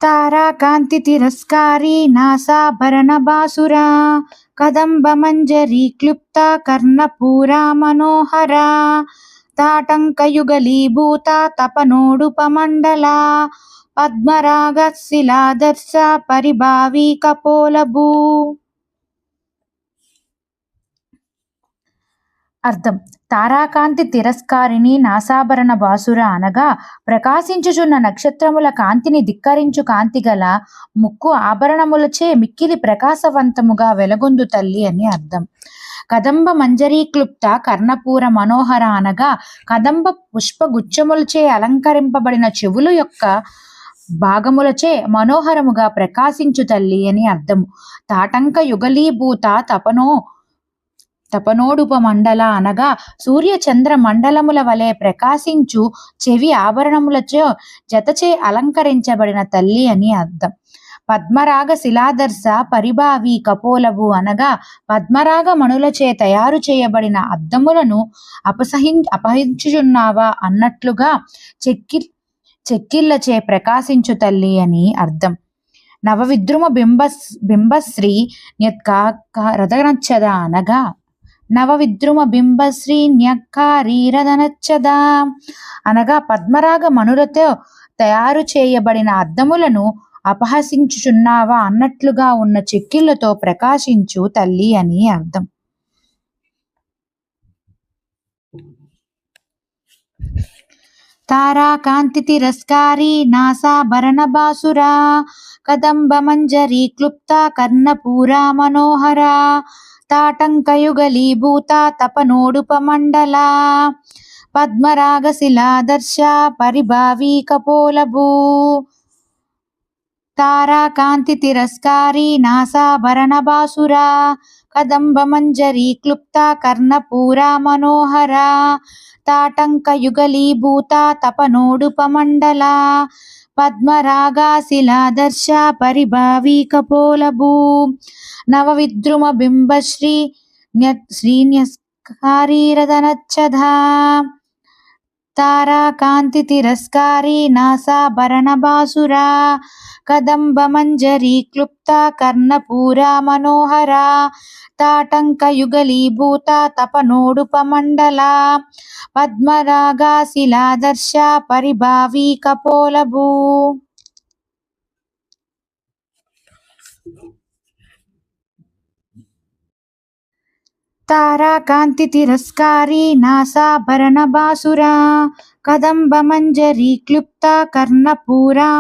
తారాకాంతి తిరస్కారీ నాసాభరణబాసురా కదంబమంజరీ క్లుప్తా కర్ణపూరా మనోహరా తాటంకయుగలీభూత తపనోడుపమండలా పద్మరాగశిలాదర్శ పరిభావీ కపోలభూ. అర్థం: తారాకాంతి తిరస్కారిణి నాసాభరణ బాసుర అనగా ప్రకాశించుచున్న నక్షత్రముల కాంతిని ధిక్కరించు కాంతిగల ముక్కు ఆభరణములచే మిక్కిలి ప్రకాశవంతముగా వెలగొందు తల్లి అని అర్థం. కదంబ మంజరీక్లుప్త కర్ణపూర మనోహర అనగా కదంబ పుష్పగుచ్ఛములచే అలంకరింపబడిన చెవులు యొక్క భాగములచే మనోహరముగా ప్రకాశించు తల్లి అని అర్థము. తాటంక యుగలీభూత తపనోడుపమండల అనగా సూర్య చంద్ర మండలముల వలె ప్రకాశించు చెవి ఆభరణములచే జతచే అలంకరించబడిన తల్లి అని అర్థం. పద్మరాగ శిలాదర్శ పరిభావి కపోలవు అనగా పద్మరాగ మణులచే తయారు చేయబడిన అద్దములను అపహరించుచున్నావా అన్నట్లుగా చెక్కిళ్ళచే ప్రకాశించు తల్లి అని అర్థం. నవవిద్రుమ బింబశ్రీ రథనచ్చద అనగా నవవిద్రుమ బింబశ్రీ న్యక్కారీరదనచ్చద అనగా పద్మరాగ మణులతో తయారు చేయబడిన అద్దములను అపహసించుచున్నావా అన్నట్లుగా ఉన్న చెక్కిళ్లతో ప్రకాశించు తల్లి అని అర్థం. తారాకాంతి తిరస్కారీ నాసాభరణబాసురా కదంబమంజరీ క్లుప్తా కర్ణపూరా మనోహరా తాటంకయుగలీభూత తపనోడుపమండలా పద్మరాగశిలాదర్శ పరిభావీ కపోలభూ. తారాకాంతి తిరస్కారీ నాసాభరణబాసురా కదంబమంజరీ క్లుప్తా కర్ణపూరా మనోహరా తాటంకయుగలీభూత తపనోడుపమండలా పద్మరాగశిలాదర్శ పరిభావీ కపోలభూ. నవవిద్రుమ బింబశ్రీ శ్రీన్యస్కారీరదనచ్చద తారాకాంతి తిరస్కారీ నాసాభరణబాసురా కదంబమంజరీ క్లుప్తా కర్ణపూరా మనోహరా తాటంకయుగలీభూత తపనోడుపమండలా పద్మరాగశిలాదర్శ పరిభావీ కపోలభూ. తారాకాంతి తిరస్కారీ నాసాభరణబాసురా కదంబమంజరీ క్లుప్తా కర్ణపూరా